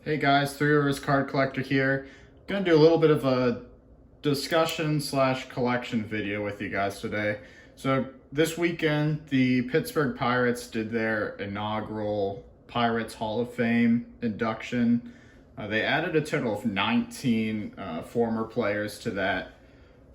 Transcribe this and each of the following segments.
Hey guys, Three Rivers Card Collector here. Gonna do a little bit of a discussion slash collection video with you guys today. So this weekend, the Pittsburgh Pirates did their inaugural Pirates Hall of Fame induction. They added a total of 19 former players to that.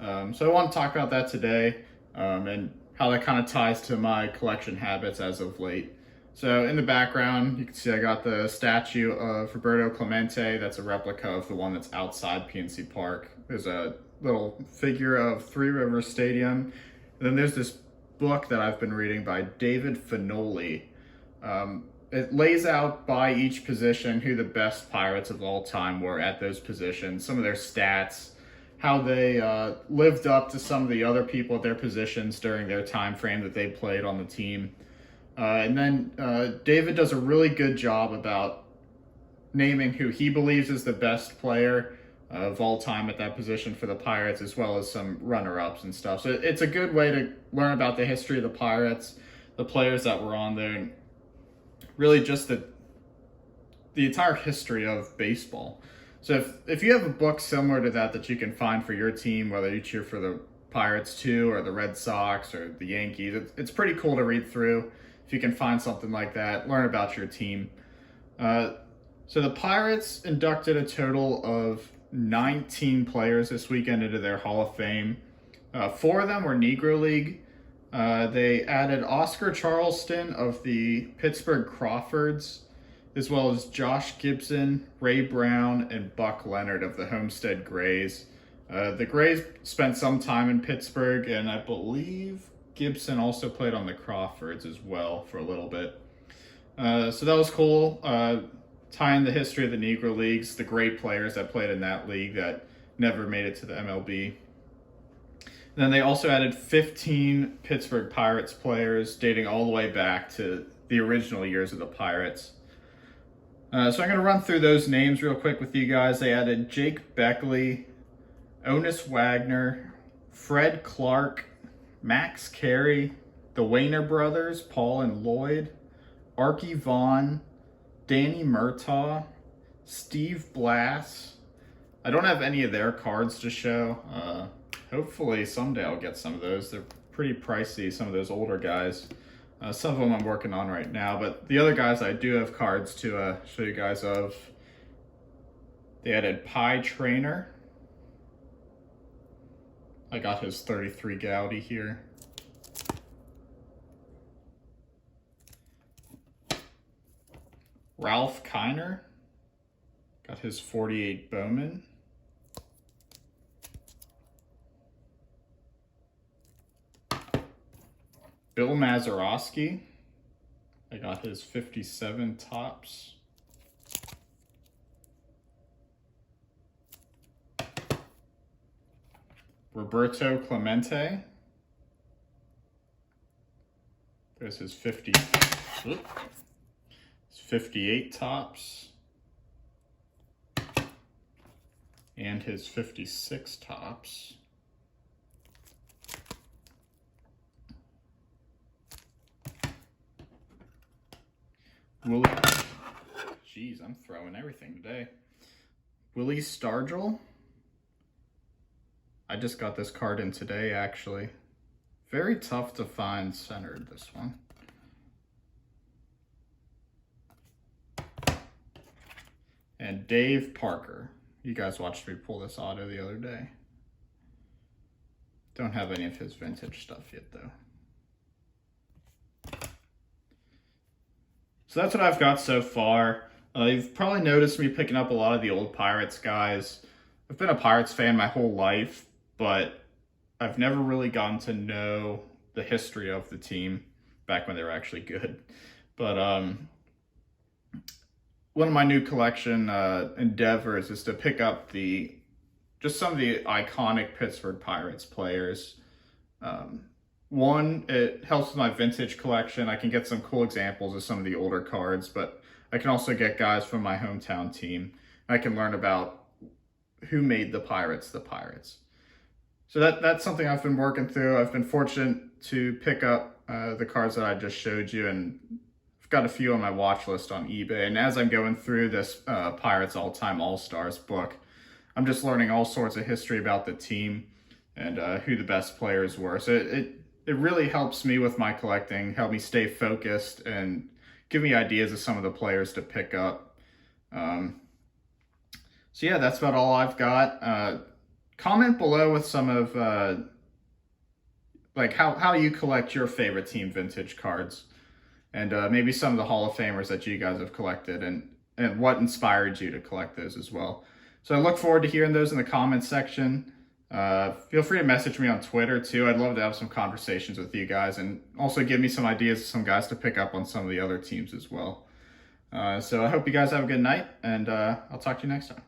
So I want to talk about that today and how that kind of ties to my collection habits as of late. So in the background, you can see I got the statue of Roberto Clemente. That's a replica of the one that's outside PNC Park. There's a little figure of Three Rivers Stadium. And then there's this book that I've been reading by David Finoli. It lays out by each position who the best Pirates of all time were at those positions, some of their stats, how they lived up to some of the other people at their positions during their time frame that they played on the team. And then David does a really good job about naming who he believes is the best player of all time at that position for the Pirates, as well as some runner-ups and stuff. So it's a good way to learn about the history of the Pirates, the players that were on there, and really just the entire history of baseball. So if you have a book similar to that you can find for your team, whether you cheer for the Pirates too, or the Red Sox, or the Yankees, it's pretty cool to read through. If you can find something like that, learn about your team. So the Pirates inducted a total of 19 players this weekend into their Hall of Fame. 4 of them were Negro League. They added Oscar Charleston of the Pittsburgh Crawfords, as well as Josh Gibson, Ray Brown, and Buck Leonard of the Homestead Grays. The Grays spent some time in Pittsburgh, and I believe Gibson also played on the Crawfords as well for a little bit. So that was cool, tying the history of the Negro Leagues, the great players that played in that league that never made it to the MLB. And then they also added 15 Pittsburgh Pirates players dating all the way back to the original years of the Pirates. So I'm going to run through those names real quick with you guys. They added Jake Beckley, Honus Wagner, Fred Clark, Max Carey, the Wayner brothers, Paul and Lloyd, Archie Vaughn, Danny Murtaugh, Steve Blass. I don't have any of their cards to show. Hopefully someday I'll get some of those. They're pretty pricey, some of those older guys. Some of them I'm working on right now, but the other guys I do have cards to show you guys of. They added Pie Trainer. I got his 33 Gaudy here. Ralph Kiner. Got his 48 Bowman. Bill Mazeroski. I got his 57 Topps. Roberto Clemente. There's his 58 Topps. And his 56 Topps. Willie, jeez, I'm throwing everything today. Willie Stargell. I just got this card in today, actually. Very tough to find centered, this one. And Dave Parker. You guys watched me pull this auto the other day. Don't have any of his vintage stuff yet, though. So that's what I've got so far. You've probably noticed me picking up a lot of the old Pirates guys. I've been a Pirates fan my whole life, but I've never really gotten to know the history of the team back when they were actually good. But one of my new collection endeavors is to pick up just some of the iconic Pittsburgh Pirates players. One, it helps with my vintage collection. I can get some cool examples of some of the older cards, but I can also get guys from my hometown team. I can learn about who made the Pirates the Pirates. So that's something I've been working through. I've been fortunate to pick up the cards that I just showed you, and got a few on my watch list on eBay. And as I'm going through this Pirates All-Time All-Stars book, I'm just learning all sorts of history about the team and who the best players were. So it really helps me with my collecting, help me stay focused, and give me ideas of some of the players to pick up. So yeah, that's about all I've got. Comment below with some of like how you collect your favorite team vintage cards, and maybe some of the Hall of Famers that you guys have collected, and what inspired you to collect those as well. So I look forward to hearing those in the comments section. Feel free to message me on Twitter too. I'd love to have some conversations with you guys, and also give me some ideas of some guys to pick up on some of the other teams as well. So I hope you guys have a good night, and I'll talk to you next time.